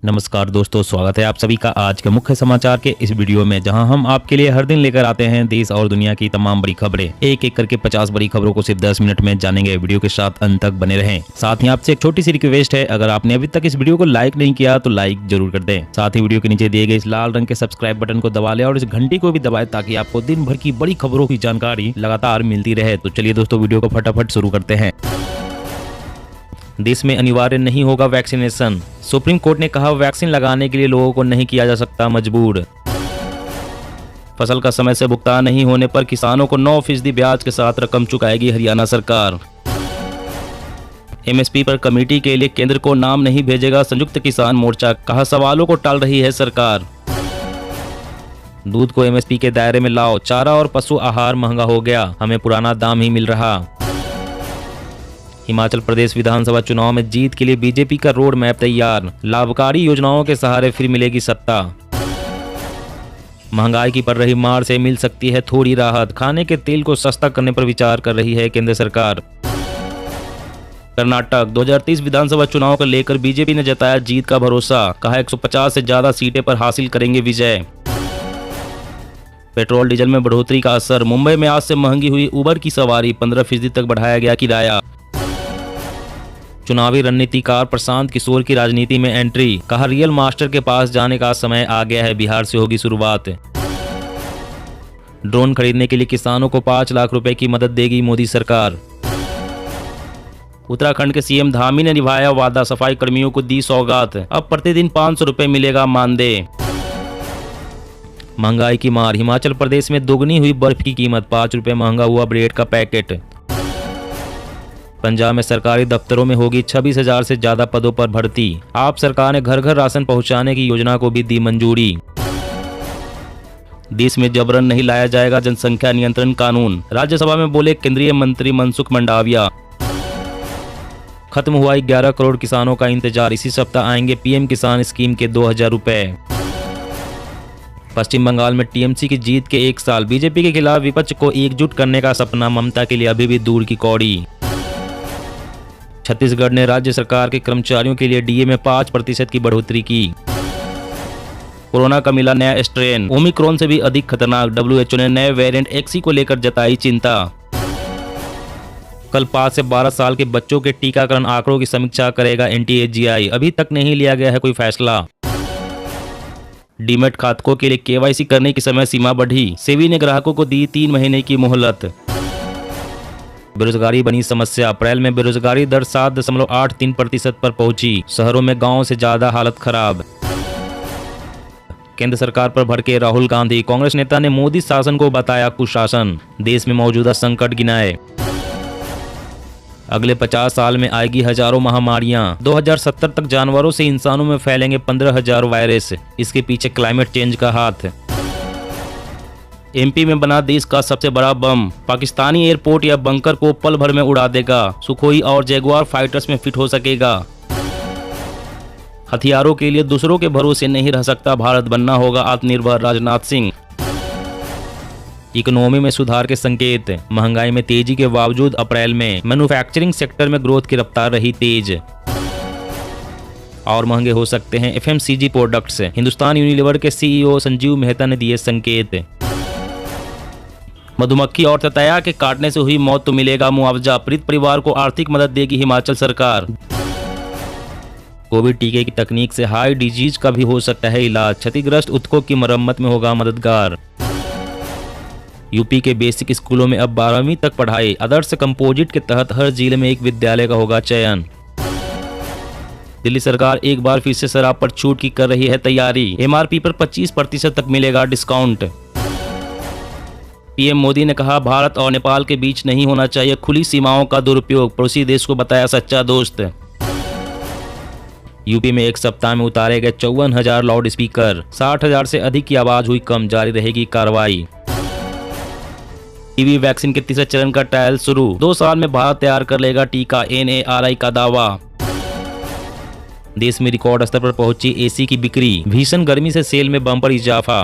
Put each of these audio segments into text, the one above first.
नमस्कार दोस्तों, स्वागत है आप सभी का आज के मुख्य समाचार के इस वीडियो में, जहां हम आपके लिए हर दिन लेकर आते हैं देश और दुनिया की तमाम बड़ी खबरें। एक एक करके 50 बड़ी खबरों को सिर्फ 10 मिनट में जानेंगे। वीडियो के साथ अंत तक बने रहें। साथ ही आपसे एक छोटी सी रिक्वेस्ट है, अगर आपने अभी तक इस वीडियो को लाइक नहीं किया तो लाइक जरूर कर दें। साथ ही वीडियो के नीचे दिए गए इस लाल रंग के सब्सक्राइब बटन को दबा लें और इस घंटी को भी दबाएं, ताकि आपको दिन भर की बड़ी खबरों की जानकारी लगातार मिलती रहे। तो चलिए दोस्तों, वीडियो को फटाफट शुरू करते हैं। देश में अनिवार्य नहीं होगा वैक्सीनेशन। सुप्रीम कोर्ट ने कहा, वैक्सीन लगाने के लिए लोगों को नहीं किया जा सकता मजबूर। फसल का समय से भुगतान नहीं होने पर किसानों को 9% ब्याज के साथ रकम चुकाएगी हरियाणा सरकार। एमएसपी पर कमेटी के लिए केंद्र को नाम नहीं भेजेगा संयुक्त किसान मोर्चा, कहा सवालों को टाल रही है सरकार। दूध को एमएसपी के दायरे में लाओ, चारा और पशु आहार महंगा हो गया, हमें पुराना दाम ही मिल रहा। हिमाचल प्रदेश विधानसभा चुनाव में जीत के लिए बीजेपी का रोड मैप तैयार, लाभकारी योजनाओं के सहारे फिर मिलेगी सत्ता। महंगाई की पड़ रही मार से मिल सकती है थोड़ी राहत, खाने के तेल को सस्ता करने पर विचार कर रही है केंद्र सरकार। कर्नाटक 2030 विधानसभा चुनाव को लेकर बीजेपी ने जताया जीत का भरोसा, कहा 150 से ज्यादा सीटें पर हासिल करेंगे विजय। पेट्रोल डीजल में बढ़ोतरी का असर, मुंबई में आज से महंगी हुई उबर की सवारी, 15% तक बढ़ाया गया किराया। चुनावी रणनीतिकार प्रशांत किशोर की राजनीति में एंट्री, कहा रियल मास्टर के पास जाने का समय आ गया है, बिहार से होगी शुरुआत। ड्रोन खरीदने के लिए किसानों को 5 लाख रुपए की मदद देगी मोदी सरकार। उत्तराखंड के सीएम धामी ने निभाया वादा, सफाई कर्मियों को दी सौगात, अब प्रतिदिन 500 रुपए मिलेगा मानदेय। महंगाई की मार, हिमाचल प्रदेश में दोगुनी हुई बर्फ की कीमत, 5 रुपए महंगा हुआ ब्रेड का पैकेट। पंजाब में सरकारी दफ्तरों में होगी 26,000 से ज्यादा पदों पर भर्ती। आप सरकार ने घर घर राशन पहुंचाने की योजना को भी दी मंजूरी। देश में जबरन नहीं लाया जाएगा जनसंख्या नियंत्रण कानून, राज्यसभा में बोले केंद्रीय मंत्री मनसुख मंडाविया। खत्म हुआ 11 करोड़ किसानों का इंतजार, इसी सप्ताह आएंगे पीएम किसान स्कीम के 2000 रुपए। पश्चिम बंगाल में टीएमसी की जीत के 1 साल, बीजेपी के खिलाफ विपक्ष को एकजुट करने का सपना ममता के लिए अभी भी दूर की कौड़ी। छत्तीसगढ़ ने राज्य सरकार के कर्मचारियों के लिए डीए में 5% की बढ़ोतरी की। कोरोना का मिला नया स्ट्रेन, ओमिक्रॉन से भी अधिक खतरनाक, डब्ल्यूएचओ ने नए वेरिएंट एक्सी को लेकर जताई चिंता। कल 5 से 12 साल के बच्चों के टीकाकरण आंकड़ों की समीक्षा करेगा एनटीएजीआई, अभी तक नहीं लिया गया है कोई फैसला। डीमैट खातों के लिए केवाईसी करने की समय सीमा बढ़ी, सेबी ने ग्राहकों को दी 3 महीने की मोहलत। बेरोजगारी बनी समस्या, अप्रैल में बेरोजगारी दर 7.83% पर पहुंची, शहरों में गांव से ज्यादा हालत खराब। केंद्र सरकार पर भड़के राहुल गांधी, कांग्रेस नेता ने मोदी शासन को बताया कुशासन, देश में मौजूदा संकट गिनाए। अगले 50 साल में आएगी हजारों महामारियां, 2070 तक जानवरों से इंसानों में फैलेंगे 15,000 वायरस, इसके पीछे क्लाइमेट चेंज का हाथ। एमपी में बना देश का सबसे बड़ा बम, पाकिस्तानी एयरपोर्ट या बंकर को पल भर में उड़ा देगा, सुखोई और जैगुआर फाइटर्स में फिट हो सकेगा। हथियारों के लिए दूसरों के भरोसे नहीं रह सकता भारत, बनना होगा आत्मनिर्भर, राजनाथ सिंह। इकोनॉमी में सुधार के संकेत, महंगाई में तेजी के बावजूद अप्रैल में मैन्युफैक्चरिंग सेक्टर में ग्रोथ की रफ्तार रही तेज। और महंगे हो सकते हैं एफएमसीजी प्रोडक्ट्स, हिंदुस्तान यूनिलीवर के सीईओ संजीव मेहता ने दिए संकेत। मधुमक्खी और ततैया के काटने से हुई मौत तो मिलेगा मुआवजा, पीड़ित परिवार को आर्थिक मदद देगी हिमाचल सरकार। कोविड टीके की तकनीक से हार्ट डिजीज का भी हो सकता है इलाज, क्षतिग्रस्त ऊतकों की मरम्मत में होगा मददगार। यूपी के बेसिक स्कूलों में अब 12वीं तक पढ़ाई, आदर्श कंपोजिट के तहत हर जिले में एक विद्यालय का होगा चयन। दिल्ली सरकार एक बार फिर से शराब पर छूट की कर रही है तैयारी, एमआरपी पर 25% तक मिलेगा डिस्काउंट। पीएम मोदी ने कहा, भारत और नेपाल के बीच नहीं होना चाहिए खुली सीमाओं का दुरुपयोग, पड़ोसी देश को बताया सच्चा दोस्त। यूपी में एक सप्ताह में उतारे गए 54,000 लाउड स्पीकर, 60,000 से अधिक की आवाज हुई कम, जारी रहेगी कार्रवाई। टीबी वैक्सीन के तीसरे चरण का ट्रायल शुरू, 2 साल में भारत तैयार कर लेगा टीका, एनएआरआई का दावा। देश में रिकॉर्ड स्तर पर पहुंची एसी की बिक्री, भीषण गर्मी से सेल में बम्पर इजाफा।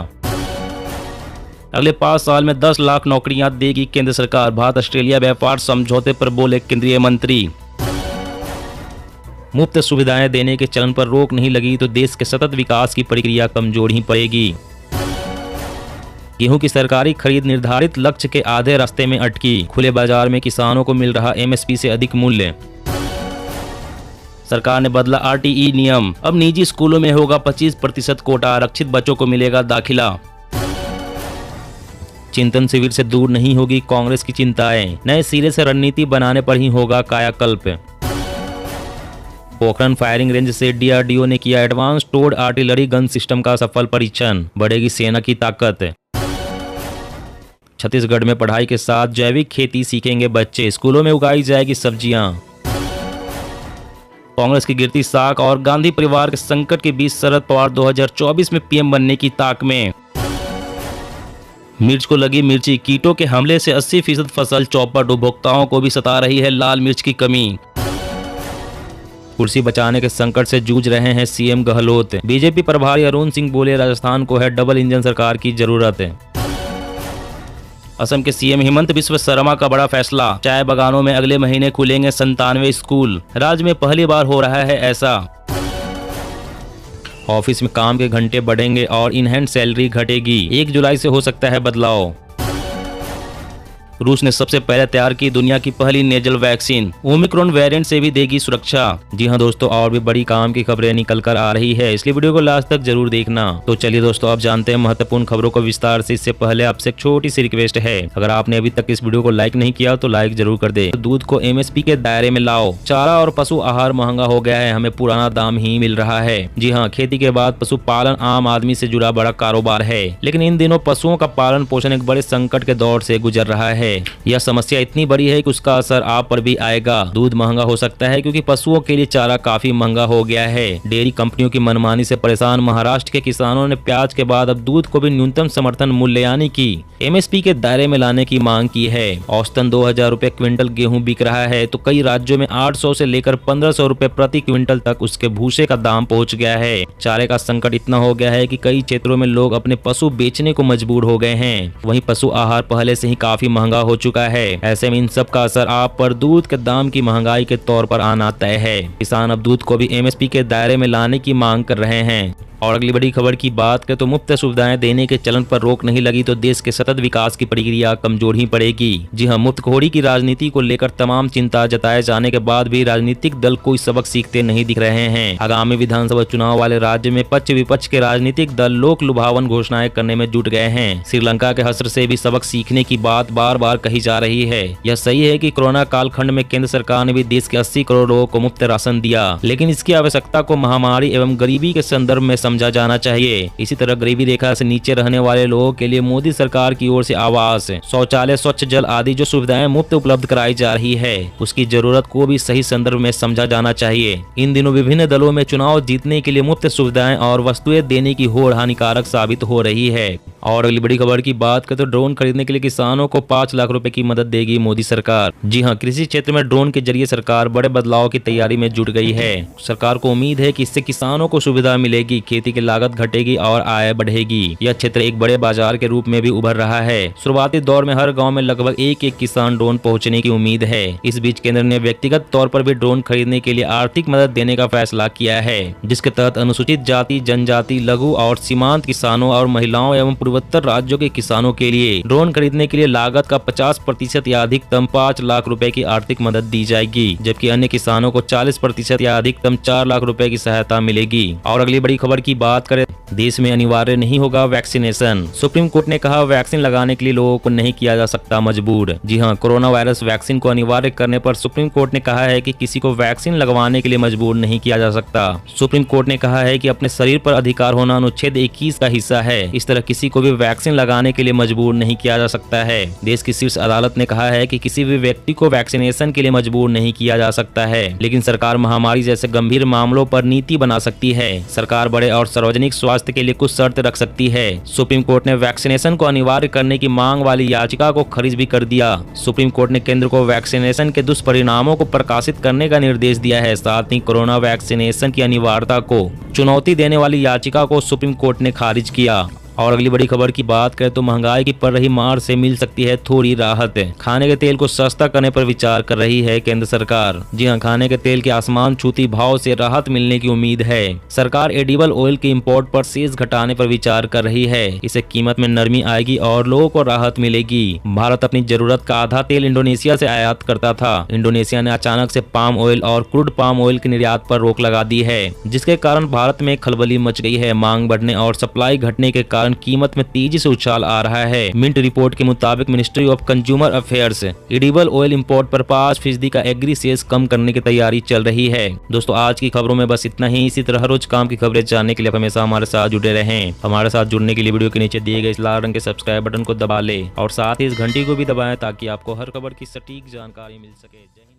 अगले 5 साल में 10 लाख नौकरियां देगी केंद्र सरकार, भारत ऑस्ट्रेलिया व्यापार समझौते पर बोले केंद्रीय मंत्री। मुफ्त सुविधाएं देने के चलन पर रोक नहीं लगी तो देश के सतत विकास की प्रक्रिया कमजोर ही पड़ेगी। गेहूं की सरकारी खरीद निर्धारित लक्ष्य के आधे रास्ते में अटकी, खुले बाजार में किसानों को मिल रहा एमएसपी से अधिक मूल्य। सरकार ने बदला आरटीई नियम, अब निजी स्कूलों में होगा 25% कोटा, आरक्षित बच्चों को मिलेगा दाखिला। चिंतन शिविर से दूर नहीं होगी कांग्रेस की चिंताएं, नए सिरे से रणनीति बनाने पर ही होगा कायाकल्प। पोखरण फायरिंग रेंज से डीआरडीओ ने किया advance towed artillery gun system का सफल परीक्षण, बढ़ेगी सेना की ताकत। छत्तीसगढ़ में पढ़ाई के साथ जैविक खेती सीखेंगे बच्चे, स्कूलों में उगाई जाएगी सब्जियां। कांग्रेस की गिरती साख और गांधी परिवार के संकट के बीच शरद पवार 2024 में पीएम बनने की ताक में। मिर्च को लगी मिर्ची, कीटों के हमले से 80% फसल चौपट, उपभोक्ताओं को भी सता रही है लाल मिर्च की कमी। कुर्सी बचाने के संकट से जूझ रहे हैं सीएम गहलोत, बीजेपी प्रभारी अरुण सिंह बोले राजस्थान को है डबल इंजन सरकार की जरूरत है। असम के सीएम हेमंत बिस्व शर्मा का बड़ा फैसला, चाय बागानों में अगले महीने खुलेंगे 97 स्कूल, राज्य में पहली बार हो रहा है ऐसा। ऑफिस में काम के घंटे बढ़ेंगे और इन हैंड सैलरी घटेगी, 1 जुलाई से हो सकता है बदलाव। रूस ने सबसे पहले तैयार की दुनिया की पहली नेजल वैक्सीन, ओमिक्रॉन वेरिएंट से भी देगी सुरक्षा। जी हां दोस्तों, और भी बड़ी काम की खबरें निकल कर आ रही है, इसलिए वीडियो को लास्ट तक जरूर देखना। तो चलिए दोस्तों, आप जानते हैं महत्वपूर्ण खबरों को विस्तार से। इससे पहले आपसे एक छोटी सी रिक्वेस्ट है, अगर आपने अभी तक इस वीडियो को लाइक नहीं किया तो लाइक जरूर कर दे। दूध को एमएसपी के दायरे में लाओ, चारा और पशु आहार महंगा हो गया है, हमें पुराना दाम ही मिल रहा है। जी हाँ, खेती के बाद पशुपालन आम आदमी से जुड़ा बड़ा कारोबार है, लेकिन इन दिनों पशुओं का पालन पोषण एक बड़े संकट के दौर से गुजर रहा है। यह समस्या इतनी बड़ी है कि उसका असर आप पर भी आएगा। दूध महंगा हो सकता है क्योंकि पशुओं के लिए चारा काफी महंगा हो गया है। डेयरी कंपनियों की मनमानी से परेशान महाराष्ट्र के किसानों ने प्याज के बाद अब दूध को भी न्यूनतम समर्थन मूल्य यानी कि एमएसपी के दायरे में लाने की मांग की है। औसतन 2000 रुपए क्विंटल गेहूं बिक रहा है तो कई राज्यों में 800 से लेकर 1500 रुपए प्रति क्विंटल तक उसके भूसे का दाम पहुंच गया है। चारे का संकट इतना हो गया है कि कई क्षेत्रों में लोग अपने पशु बेचने को मजबूर हो गए हैं। वहीं पशु आहार पहले से ही काफी महंगा हो चुका है। ऐसे में इन सब का असर आप पर दूध के दाम की महंगाई के तौर पर आना तय है। किसान अब दूध को भी एमएसपी के दायरे में लाने की मांग कर रहे हैं। और अगली बड़ी खबर की बात करें तो मुफ्त सुविधाएं देने के चलन पर रोक नहीं लगी तो देश के सतत विकास की प्रक्रिया कमजोर ही पड़ेगी। जी हां, मुफ्तखोरी की राजनीति को लेकर तमाम चिंता जताए जाने के बाद भी राजनीतिक दल कोई सबक सीखते नहीं दिख रहे हैं। आगामी विधानसभा चुनाव वाले राज्य में पक्ष विपक्ष के राजनीतिक दल लोक लुभावन घोषणाएं करने में जुट गए हैं। श्रीलंका के हश्र से भी सबक सीखने की बात बार बार कही जा रही है। यह सही है कि कोरोना कालखंड में केंद्र सरकार ने भी देश के 80 करोड़ लोगों को मुफ्त राशन दिया, लेकिन इसकी आवश्यकता को महामारी एवं गरीबी के संदर्भ में समझा जाना चाहिए। इसी तरह गरीबी रेखा से नीचे रहने वाले लोगों के लिए मोदी सरकार की ओर से आवास, शौचालय, स्वच्छ जल आदि जो सुविधाएं मुफ्त उपलब्ध कराई जा रही है, उसकी जरूरत को भी सही संदर्भ में समझा जाना चाहिए। इन दिनों विभिन्न दलों में चुनाव जीतने के लिए मुफ्त सुविधाएं और वस्तुएं देने की होड़ हानिकारक साबित हो रही है। और अगली बड़ी खबर की बात करें तो ड्रोन खरीदने के लिए किसानों को 5 लाख रुपए की मदद देगी मोदी सरकार। जी हां, कृषि क्षेत्र में ड्रोन के जरिए सरकार बड़े बदलाव की तैयारी में जुट गई है। सरकार को उम्मीद है कि इससे किसानों को सुविधा मिलेगी, खेती की लागत घटेगी और आय बढ़ेगी। यह क्षेत्र एक बड़े बाजार के रूप में भी उभर रहा है। शुरुआती दौर में हर गांव में लगभग एक किसान ड्रोन पहुंचने की उम्मीद है। इस बीच केंद्र ने व्यक्तिगत तौर पर भी ड्रोन खरीदने के लिए आर्थिक मदद देने का फैसला किया है, जिसके तहत अनुसूचित जाति, जनजाति, लघु और सीमांत किसानों और महिलाओं एवं पूर्वोत्तर राज्यों के किसानों के लिए ड्रोन खरीदने के लिए लागत का 50% या अधिकतम 5 लाख रुपए की आर्थिक मदद दी जाएगी, जबकि अन्य किसानों को 40% या अधिकतम 4 लाख रुपए की सहायता मिलेगी। और अगली बड़ी खबर की बात करें, देश में अनिवार्य नहीं होगा वैक्सीनेशन। सुप्रीम कोर्ट ने कहा वैक्सीन लगाने के लिए लोगों को नहीं किया जा सकता मजबूर। जी हां, कोरोना वायरस वैक्सीन को अनिवार्य करने पर सुप्रीम कोर्ट ने कहा है कि किसी को वैक्सीन लगवाने के लिए मजबूर नहीं किया जा सकता। सुप्रीम कोर्ट ने कहा है कि अपने शरीर पर अधिकार होना अनुच्छेद 21 का हिस्सा है। इस तरह किसी को भी वैक्सीन लगाने के लिए मजबूर नहीं किया जा सकता है। देश की शीर्ष अदालत ने कहा है कि किसी भी व्यक्ति को वैक्सीनेशन के लिए मजबूर नहीं किया जा सकता है, लेकिन सरकार महामारी जैसे गंभीर मामलों पर नीति बना सकती है। सरकार बड़े और सार्वजनिक स्वास्थ्य के लिए कुछ शर्त रख सकती है। सुप्रीम कोर्ट ने वैक्सीनेशन को अनिवार्य करने की मांग वाली याचिका को खारिज भी कर दिया। सुप्रीम कोर्ट ने केंद्र को वैक्सीनेशन के दुष्परिणामों को प्रकाशित करने का निर्देश दिया है। साथ ही कोरोना वैक्सीनेशन की अनिवार्यता को चुनौती देने वाली याचिका को सुप्रीम कोर्ट ने खारिज किया। और अगली बड़ी खबर की बात करें तो महंगाई की पड़ रही मार से मिल सकती है थोड़ी राहत। खाने के तेल को सस्ता करने पर विचार कर रही है केंद्र सरकार। जी हां, खाने के तेल के आसमान छूती भाव से राहत मिलने की उम्मीद है। सरकार एडिबल ऑयल के इंपोर्ट पर सेस घटाने पर विचार कर रही है। इससे कीमत में नरमी आएगी और लोगों को राहत मिलेगी। भारत अपनी जरूरत का आधा तेल इंडोनेशिया से आयात करता था। इंडोनेशिया ने अचानक से पाम ऑयल और क्रूड पाम ऑयल के निर्यात पर रोक लगा दी है, जिसके कारण भारत में खलबली मच गई है। मांग बढ़ने और सप्लाई घटने के कारण कीमत में तेजी से उछाल आ रहा है। मिंट रिपोर्ट के मुताबिक ministry of consumer affairs edible oil import पर 5% का एग्री सेस कम करने की तैयारी चल रही है। दोस्तों, आज की खबरों में बस इतना ही। इसी तरह हर रोज काम की खबरें जानने के लिए हमेशा हमारे साथ जुड़े रहें। हमारे साथ जुड़ने के लिए वीडियो के नीचे दिए गए इस लाल रंग के सब्सक्राइब बटन को दबा लें और साथ ही इस घंटी को भी दबाएं ताकि आपको हर खबर की सटीक जानकारी मिल सके।